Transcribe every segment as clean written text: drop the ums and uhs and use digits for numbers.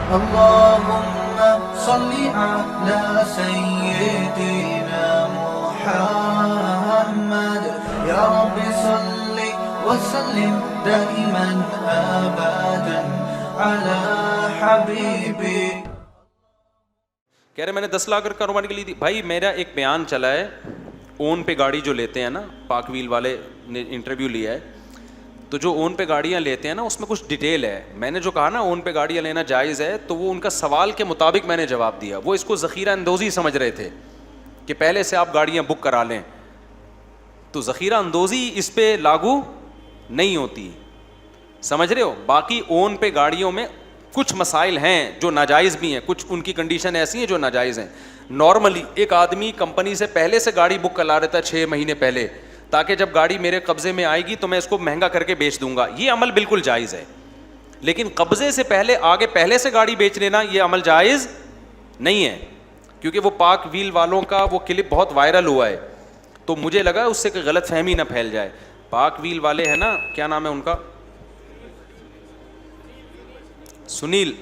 اللهم صل على سيدنا محمد يا رب صل وسلم دائما ابدا على حبيبي. کہہ رہے میں نے 10 لاکھ کاروبار کے لی تھی. بھائی میرا ایک بیان چلا ہے, اون پہ گاڑی جو لیتے ہیں نا, پاک ویل والے نے انٹرویو لیا ہے, تو جو اون پہ گاڑیاں لیتے ہیں نا اس میں کچھ ڈیٹیل ہے. میں نے جو کہا نا اون پہ گاڑیاں لینا جائز ہے, تو وہ ان کا سوال کے مطابق میں نے جواب دیا. وہ اس کو ذخیرہ اندوزی سمجھ رہے تھے کہ پہلے سے آپ گاڑیاں بک کرا لیں, تو ذخیرہ اندوزی اس پہ لاگو نہیں ہوتی, سمجھ رہے ہو. باقی اون پہ گاڑیوں میں کچھ مسائل ہیں جو ناجائز بھی ہیں, کچھ ان کی کنڈیشن ایسی ہیں جو ناجائز ہیں. نارملی ایک آدمی کمپنی سے پہلے سے گاڑی بک کرا لیتا ہے 6 مہینے پہلے, تاکہ جب گاڑی میرے قبضے میں آئے گی تو میں اس کو مہنگا کر کے بیچ دوں گا. یہ عمل بالکل جائز ہے. لیکن قبضے سے پہلے آگے پہلے سے گاڑی بیچ لینا یہ عمل جائز نہیں ہے, کیونکہ وہ پاک ویل والوں کا وہ کلپ بہت وائرل ہوا ہے, تو مجھے لگا اس سے کوئی غلط فہمی نہ پھیل جائے. پاک ویل والے ہیں نا, کیا نام ہے ان کا, سنیل,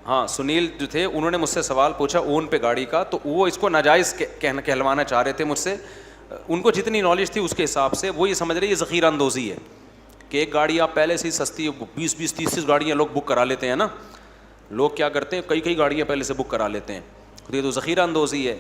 ہاں سنیل جو تھے, انہوں نے مجھ سے سوال پوچھا اون پہ گاڑی کا, تو وہ اس کو ناجائز کہلوانا چاہ رہے تھے مجھ سے. ان کو جتنی نالج تھی اس کے حساب سے وہ یہ سمجھ رہے یہ ذخیرہ اندوزی ہے, کہ ایک گاڑی آپ پہلے سے ہی سستی, 20-30 گاڑیاں لوگ بک کرا لیتے ہیں نا. لوگ کیا کرتے ہیں, کئی گاڑیاں پہلے سے بک کرا لیتے ہیں, تو یہ تو ذخیرہ اندوزی ہے.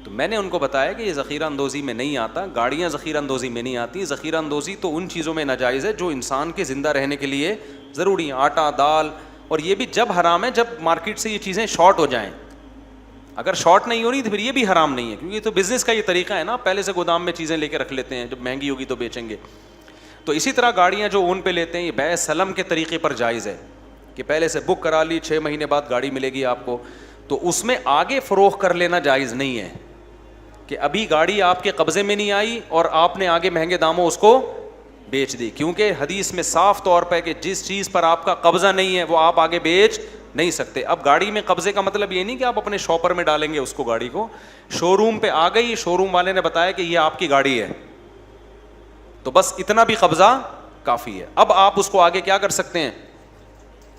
تو میں نے ان کو بتایا کہ یہ ذخیرہ اندوزی میں نہیں آتا, گاڑیاں ذخیرہ اندوزی میں نہیں آتی. ذخیرہ اندوزی تو ان چیزوں میں ناجائز ہے جو انسان کے زندہ رہنے کے لیے ضروری ہیں, آٹا, دال, اور یہ بھی جب حرام ہے جب مارکیٹ سے یہ چیزیں شارٹ ہو جائیں. اگر شارٹ نہیں ہو رہی تو پھر یہ بھی حرام نہیں ہے, کیونکہ یہ تو بزنس کا یہ طریقہ ہے نا, پہلے سے گودام میں چیزیں لے کے رکھ لیتے ہیں, جب مہنگی ہوگی تو بیچیں گے. تو اسی طرح گاڑیاں جو اون پہ لیتے ہیں یہ بیع سلم کے طریقے پر جائز ہے, کہ پہلے سے بک کرا لی, 6 مہینے بعد گاڑی ملے گی آپ کو, تو اس میں آگے فروخت کر لینا جائز نہیں ہے, کہ ابھی گاڑی آپ کے قبضے میں نہیں آئی اور آپ نے آگے مہنگے داموں اس کو بیچ دی. کیونکہ حدیث میں صاف طور پہ کہ جس چیز پر آپ کا قبضہ نہیں ہے وہ آپ آگے بیچ نہیں سکتے. اب گاڑی میں قبضے کا مطلب یہ نہیں کہ آپ اپنے شاپر میں ڈالیں گے اس کو, گاڑی کو شو روم پہ آ گئی, شو روم والے نے بتایا کہ یہ آپ کی گاڑی ہے, تو بس اتنا بھی قبضہ کافی ہے. اب آپ اس کو آگے کیا کر سکتے ہیں,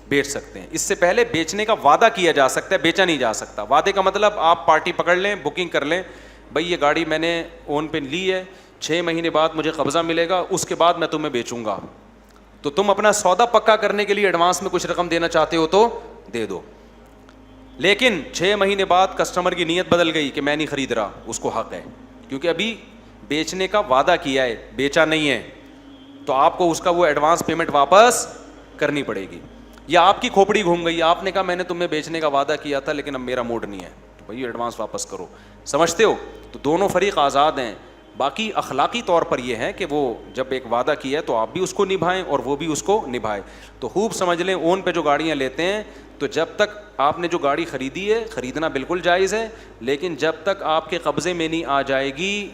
بیچ سکتے ہیں. اس سے پہلے بیچنے کا وعدہ کیا جا سکتا ہے, بیچا نہیں جا سکتا. وعدے کا مطلب آپ پارٹی پکڑ لیں, بکنگ کر لیں, بھائی یہ گاڑی میں نے اون پہ لی ہے, 6 مہینے بعد مجھے قبضہ ملے گا, اس کے بعد میں تمہیں بیچوں گا. تو تم اپنا سودا پکا کرنے کے لیے ایڈوانس میں کچھ رقم دینا چاہتے ہو تو دے دو, لیکن 6 مہینے بعد کسٹمر کی نیت بدل گئی کہ میں نہیں خرید رہا, اس کو حق ہے, کیونکہ ابھی بیچنے کا وعدہ کیا ہے, بیچا نہیں ہے, تو آپ کو اس کا وہ ایڈوانس پیمنٹ واپس کرنی پڑے گی. یا آپ کی کھوپڑی گھوم گئی, آپ نے کہا میں نے تمہیں بیچنے کا وعدہ کیا تھا لیکن اب میرا موڈ نہیں ہے, تو بھائی ایڈوانس واپس کرو. سمجھتے ہو؟ تو دونوں فریق آزاد ہیں. باقی اخلاقی طور پر یہ ہے کہ وہ جب ایک وعدہ کیا ہے تو آپ بھی اس کو نبھائیں اور وہ بھی اس کو نبھائے. تو خوب سمجھ لیں, اون پہ جو گاڑیاں لیتے ہیں تو جب تک آپ نے جو گاڑی خریدی ہے, خریدنا بالکل جائز ہے, لیکن جب تک آپ کے قبضے میں نہیں آ جائے گی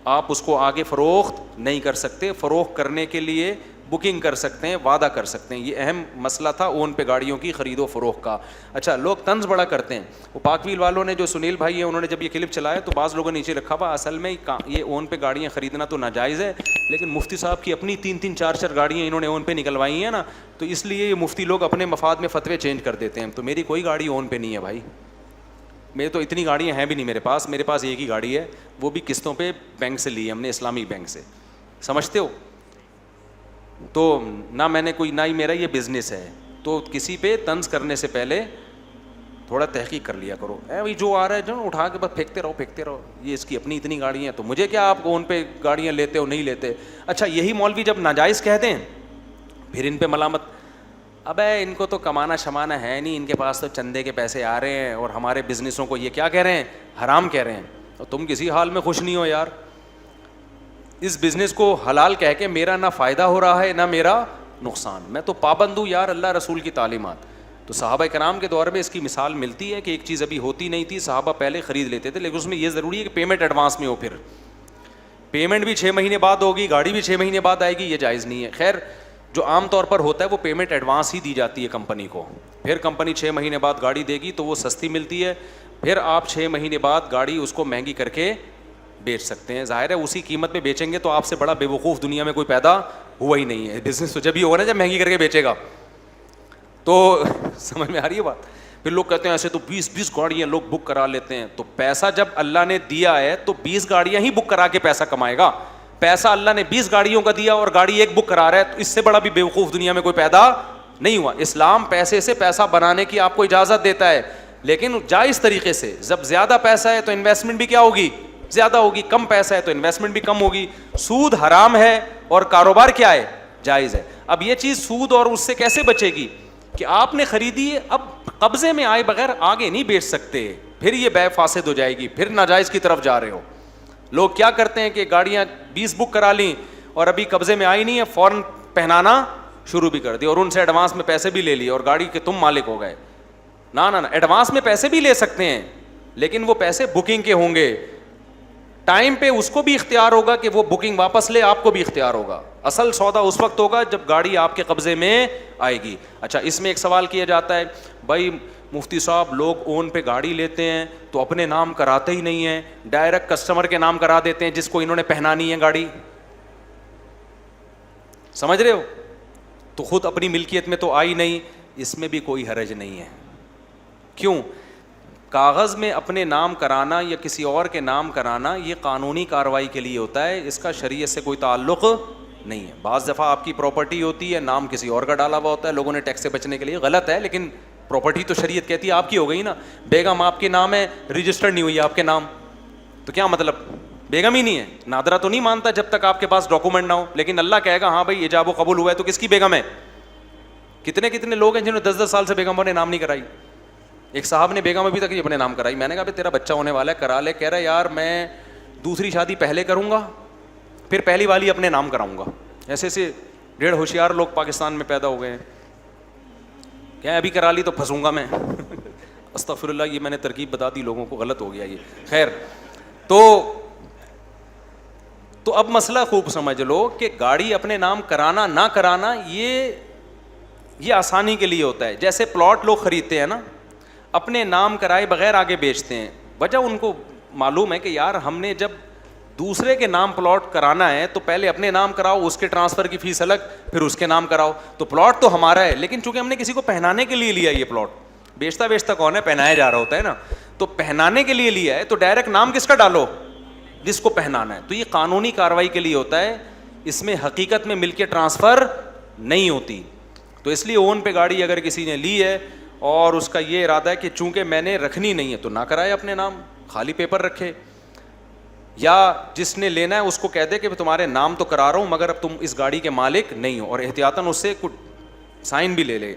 آپ اس کو آگے فروخت نہیں کر سکتے. فروخت کرنے کے لیے بکنگ کر سکتے ہیں, وعدہ کر سکتے ہیں. یہ اہم مسئلہ تھا اون پہ گاڑیوں کی خرید و فروخت کا. اچھا, لوگ طنز بڑا کرتے ہیں. وہ پاک ویل والوں نے جو سنیل بھائی ہیں انہوں نے جب یہ کلپ چلایا تو بعض لوگوں نے نیچے رکھا ہوا اصل میں یہ اون پہ گاڑیاں خریدنا تو ناجائز ہے, لیکن مفتی صاحب کی اپنی 3-3 4-4 گاڑیاں انہوں نے اون پہ نکلوائی ہیں نا, تو اس لیے یہ مفتی لوگ اپنے مفاد میں فتوے چینج کر دیتے ہیں. تو میری کوئی گاڑی اون پہ نہیں ہے بھائی, میرے تو اتنی گاڑیاں ہیں بھی نہیں میرے پاس ایک ہی گاڑی ہے, وہ بھی قسطوں پہ بینک سے لی ہے ہم نے, اسلامک بینک سے. سمجھتے ہو؟ تو نہ میں نے کوئی, نہ ہی میرا یہ بزنس ہے. تو کسی پہ طنز کرنے سے پہلے تھوڑا تحقیق کر لیا کرو. بھائی جو آ رہا ہے جو اٹھا کے بس پھینکتے رہو, یہ اس کی اپنی اتنی گاڑیاں ہیں تو مجھے کیا, آپ کو ان پہ گاڑیاں لیتے ہو نہیں لیتے. اچھا, یہی مولوی جب ناجائز کہتے ہیں پھر ان پہ ملامت, ابے ان کو تو کمانا شمانا ہے نہیں, ان کے پاس تو چندے کے پیسے آ رہے ہیں اور ہمارے بزنسوں کو یہ کیا کہہ رہے ہیں, حرام کہہ رہے ہیں. اور تم کسی حال میں خوش نہیں ہو یار, اس بزنس کو حلال کہہ کے میرا نہ فائدہ ہو رہا ہے نہ میرا نقصان, میں تو پابند ہوں یار اللہ رسول کی تعلیمات. تو صحابہ کرام کے دور میں اس کی مثال ملتی ہے کہ ایک چیز ابھی ہوتی نہیں تھی, صحابہ پہلے خرید لیتے تھے, لیکن اس میں یہ ضروری ہے کہ پیمنٹ ایڈوانس میں ہو. پھر پیمنٹ بھی 6 مہینے بعد ہوگی, گاڑی بھی 6 مہینے بعد آئے گی, یہ جائز نہیں ہے. خیر, جو عام طور پر ہوتا ہے وہ پیمنٹ ایڈوانس ہی دی جاتی ہے کمپنی کو, پھر کمپنی 6 مہینے بعد گاڑی دے گی تو وہ سستی ملتی ہے, پھر آپ 6 مہینے بعد گاڑی اس کو مہنگی کر کے بیچ سکتے ہیں. ظاہر ہے اسی قیمت پہ بیچیں گے تو آپ سے بڑا بے وقوف دنیا میں کوئی پیدا ہوا ہی نہیں ہے. بزنس تو جب ہی ہوگا نا جب مہنگی کر کے بیچے گا. تو سمجھ میں آ رہی ہے بات. پھر لوگ کہتے ہیں ایسے تو 20 گاڑیاں لوگ بک کرا لیتے ہیں. تو پیسہ جب اللہ نے دیا ہے تو 20 گاڑیاں ہی بک کرا کے پیسہ کمائے گا. پیسہ اللہ نے 20 گاڑیوں کا دیا اور گاڑی ایک بک کرا رہا ہے, تو اس سے بڑا بھی بیوقوف دنیا میں کوئی پیدا نہیں ہوا. اسلام پیسے سے پیسہ بنانے کی آپ کو اجازت دیتا ہے, لیکن جائز طریقے سے. جب زیادہ پیسہ ہے تو انویسٹمنٹ بھی کیا ہوگی, زیادہ ہوگی. کم پیسہ ہے تو انویسٹمنٹ بھی کم ہوگی. سود حرام ہے اور کاروبار کیا ہے, جائز ہے. اب یہ چیز سود اور اس سے کیسے بچے گی کہ آپ نے خریدی ہے, اب قبضے میں آئے بغیر آگے نہیں بیچ سکتے, پھر یہ بے فاسد ہو جائے گی, پھر ناجائز کی طرف جا رہے ہو. لوگ کیا کرتے ہیں کہ گاڑیاں 20 بک کرا لیں اور ابھی قبضے میں آئی نہیں ہے, فوراً پہنانا شروع بھی کر دی اور ان سے ایڈوانس میں پیسے بھی لے لیے اور گاڑی کے تم مالک ہو گئے. نہ ایڈوانس میں پیسے بھی لے سکتے ہیں, لیکن وہ پیسے بکنگ کے ہوں گے. ٹائم پہ اس کو بھی اختیار ہوگا کہ وہ بکنگ واپس لے, آپ کو بھی اختیار ہوگا. اصل سودا اس وقت ہوگا جب گاڑی آپ کے قبضے میں آئے گی. اچھا, اس میں ایک سوال کیا جاتا ہے, بھائی مفتی صاحب لوگ اون پہ گاڑی لیتے ہیں تو اپنے نام کراتے ہی نہیں ہیں, ڈائریکٹ کسٹمر کے نام کرا دیتے ہیں جس کو انہوں نے پہنانی ہے گاڑی. سمجھ رہے ہو؟ تو خود اپنی ملکیت میں تو آئی نہیں. اس میں بھی کوئی حرج نہیں ہے. کیوں؟ کاغذ میں اپنے نام کرانا یا کسی اور کے نام کرانا یہ قانونی کارروائی کے لیے ہوتا ہے, اس کا شریعت سے کوئی تعلق نہیں ہے. بعض دفعہ آپ کی پراپرٹی ہوتی ہے, نام کسی اور کا ڈالا ہوا ہوتا ہے, لوگوں نے ٹیکس سے بچنے کے لیے, غلط ہے, لیکن پراپرٹی تو شریعت کہتی ہے آپ کی ہو گئی نا. بیگم آپ کے نام ہے, رجسٹرڈ نہیں ہوئی آپ کے نام, تو کیا مطلب, بیگم ہی نہیں ہے. نادرا تو نہیں مانتا جب تک آپ کے پاس ڈاکومنٹ نہ ہو, لیکن اللہ کہے گا ہاں بھائی ایجاب و قبول ہوا ہے تو کس کی بیگم ہے. کتنے لوگ ہیں جنہوں نے 10 سال سے بیگموں نے نام نہیں کرائی. ایک صاحب نے بیگم ابھی تک نہیں اپنے نام کرائی. میں نے کہا تیرا بچہ ہونے والا ہے, کرا لے. کہہ رہا یار میں دوسری شادی پہلے کروں گا پھر پہلی والی اپنے نام کراؤں گا. ایسے 1.5 ہوشیار لوگ پاکستان میں پیدا ہو گئے ہیں. کیا ابھی کرا لی تو پھنسوں گا میں. استغفر اللہ, یہ میں نے ترکیب بتا دی لوگوں کو, غلط ہو گیا یہ. خیر, تو اب مسئلہ خوب سمجھ لو کہ گاڑی اپنے نام کرانا نہ کرانا یہ آسانی کے لیے ہوتا ہے. جیسے پلاٹ لوگ خریدتے ہیں نا, اپنے نام کرائے بغیر آگے بیچتے ہیں. وجہ ان کو معلوم ہے کہ یار ہم نے جب دوسرے کے نام پلاٹ کرانا ہے تو پہلے اپنے نام کراؤ, اس کے ٹرانسفر کی فیس الگ, پھر اس کے نام کراؤ. تو پلاٹ تو ہمارا ہے, لیکن چونکہ ہم نے کسی کو پہنانے کے لیے لیا یہ پلاٹ, بیچتا کون ہے, پہنایا جا رہا ہوتا ہے نا, تو پہنانے کے لیے لیا ہے تو ڈائریکٹ نام کس کا ڈالو, جس کو پہنانا ہے. تو یہ قانونی کارروائی کے لیے ہوتا ہے, اس میں حقیقت میں ملکیت ٹرانسفر نہیں ہوتی. تو اس لیے اون پہ گاڑی اگر کسی نے لی ہے اور اس کا یہ ارادہ ہے کہ چونکہ میں نے رکھنی نہیں ہے تو نہ کرائے اپنے نام, خالی پیپر رکھے. یا جس نے لینا ہے اس کو کہہ دے کہ تمہارے نام تو کرا رہا ہوں مگر اب تم اس گاڑی کے مالک نہیں ہو, اور احتیاطاً اس سے کچھ سائن بھی لے لے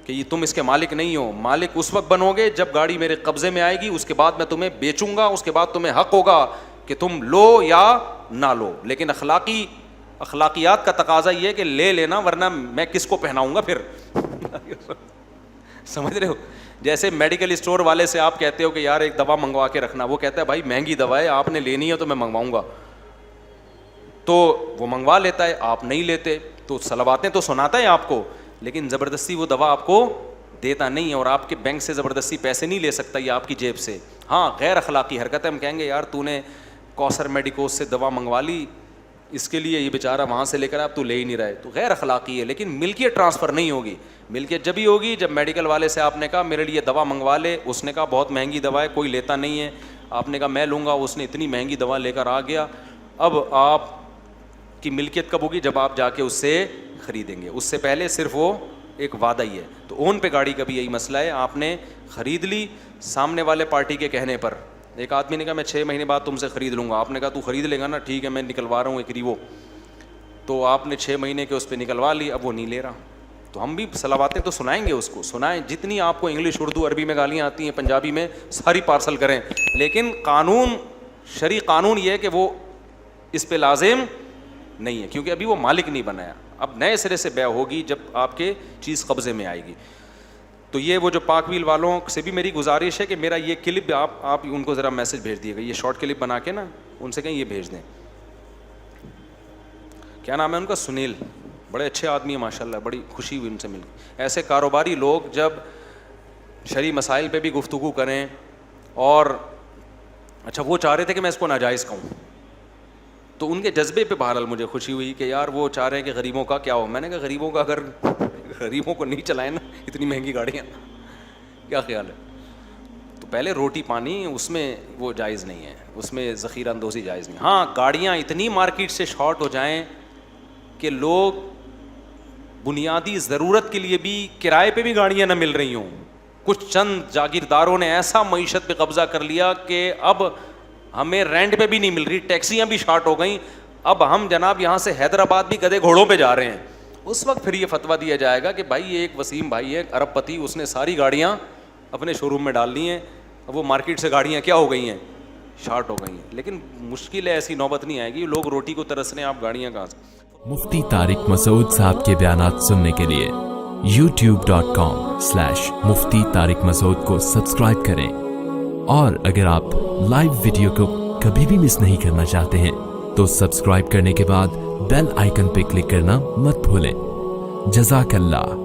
کہ یہ تم اس کے مالک نہیں ہو. مالک اس وقت بنو گے جب گاڑی میرے قبضے میں آئے گی, اس کے بعد میں تمہیں بیچوں گا, اس کے بعد تمہیں حق ہوگا کہ تم لو یا نہ لو. لیکن اخلاقیات کا تقاضا یہ ہے کہ لے لینا, ورنہ میں کس کو پہناؤں گا پھر. سمجھ رہے ہو؟ جیسے میڈیکل اسٹور والے سے آپ کہتے ہو کہ یار ایک دوا منگوا کے رکھنا, وہ کہتا ہے بھائی مہنگی دوا ہے, آپ نے لینی ہے تو میں منگواؤں گا, تو وہ منگوا لیتا ہے, آپ نہیں لیتے. تو صلواتیں تو سناتا ہے آپ کو, لیکن زبردستی وہ دوا آپ کو دیتا نہیں ہے, اور آپ کے بینک سے زبردستی پیسے نہیں لے سکتا یہ آپ کی جیب سے. ہاں غیر اخلاقی حرکت ہے, ہم کہیں گے یار تو نے کوثر میڈیکوز سے دوا منگوا لی, اس کے لیے یہ بیچارہ وہاں سے لے کر آپ تو لے ہی نہیں رہے, تو غیر اخلاقی ہے. لیکن ملکیت ٹرانسفر نہیں ہوگی. ملکیت جب ہی ہوگی جب میڈیکل والے سے آپ نے کہا میرے لیے دوا منگوا لے, اس نے کہا بہت مہنگی دوا ہے, کوئی لیتا نہیں ہے, آپ نے کہا میں لوں گا, اس نے اتنی مہنگی دوا لے کر آ گیا. اب آپ کی ملکیت کب ہوگی؟ جب آپ جا کے اس سے خریدیں گے. اس سے پہلے صرف وہ ایک وعدہ ہی ہے. تو اون پہ گاڑی کا بھی یہی مسئلہ ہے, آپ نے خرید لی سامنے والے پارٹی کے کہنے پر. ایک آدمی نے کہا میں 6 مہینے بعد تم سے خرید لوں گا, آپ نے کہا تو خرید لے گا نا, ٹھیک ہے میں نکلوا رہا ہوں ایک ریوو. تو آپ نے 6 مہینے کے اس پہ نکلوا لی, اب وہ نہیں لے رہا. تو ہم بھی صلواتیں تو سنائیں گے اس کو, سنائیں جتنی آپ کو انگلش اردو عربی میں گالیاں آتی ہیں, پنجابی میں ساری پارسل کریں, لیکن قانون شرعی قانون یہ ہے کہ وہ اس پہ لازم نہیں ہے, کیونکہ ابھی وہ مالک نہیں بنایا. اب نئے سرے سے بیع ہوگی جب آپ کے چیز قبضے میں آئے گی. تو یہ وہ جو پاک ویل والوں سے بھی میری گزارش ہے کہ میرا یہ کلپ آپ ان کو ذرا میسج بھیج دیے گا, یہ شارٹ کلپ بنا کے نا ان سے کہیں یہ بھیج دیں. کیا نام ہے ان کا؟ سنیل, بڑے اچھے آدمی ہیں ماشاء اللہ, بڑی خوشی ہوئی ان سے مل کے. ایسے کاروباری لوگ جب شرعی مسائل پہ بھی گفتگو کریں, اور اچھا وہ چاہ رہے تھے کہ میں اس کو ناجائز کہوں, تو ان کے جذبے پہ بہرحال مجھے خوشی ہوئی کہ یار وہ چاہ رہے ہیں کہ غریبوں کا کیا ہو. میں نے کہا غریبوں کا اگر غریبوں کو نہیں چلائیں نا اتنی مہنگی گاڑیاں. کیا خیال ہے؟ تو پہلے روٹی پانی اس میں وہ جائز نہیں ہے, اس میں ذخیرہ اندوزی جائز نہیں. ہاں گاڑیاں اتنی مارکیٹ سے شارٹ ہو جائیں کہ لوگ بنیادی ضرورت کے لیے بھی کرائے پہ بھی گاڑیاں نہ مل رہی ہوں. کچھ چند جاگیرداروں نے ایسا معیشت پہ قبضہ کر لیا کہ اب ہمیں رینٹ پہ بھی نہیں مل رہی, ٹیکسیاں بھی شارٹ ہو گئیں, اب ہم جناب یہاں سے حیدرآباد بھی گدے گھوڑوں پہ جا رہے ہیں. اس وقت پھر یہ فتویٰ دیا جائے گا کہ بھائی ایک وسیم بھائی ہے ارب پتی, اس نے ساری گاڑیاں اپنے شو روم میں ڈال لی ہیں, اب وہ مارکیٹ سے گاڑیاں کیا ہو گئی ہیں, شارٹ ہو گئی ہیں. لیکن مشکل ہے, ایسی نوبت نہیں آئے گی, لوگ روٹی کو ترس رہے ہیں, آپ گاڑیاں کہاں سے. مفتی طارق مسعود صاحب کے بیانات سننے کے لیے youtube.com/مفتی طارق مسعود کو سبسکرائب کریں, اور اگر آپ لائیو ویڈیو کو کبھی بھی مس نہیں کرنا چاہتے ہیں تو سبسکرائب کرنے کے بعد بیل آئیکن پہ کلک کرنا مت بھولیں. جزاک اللہ.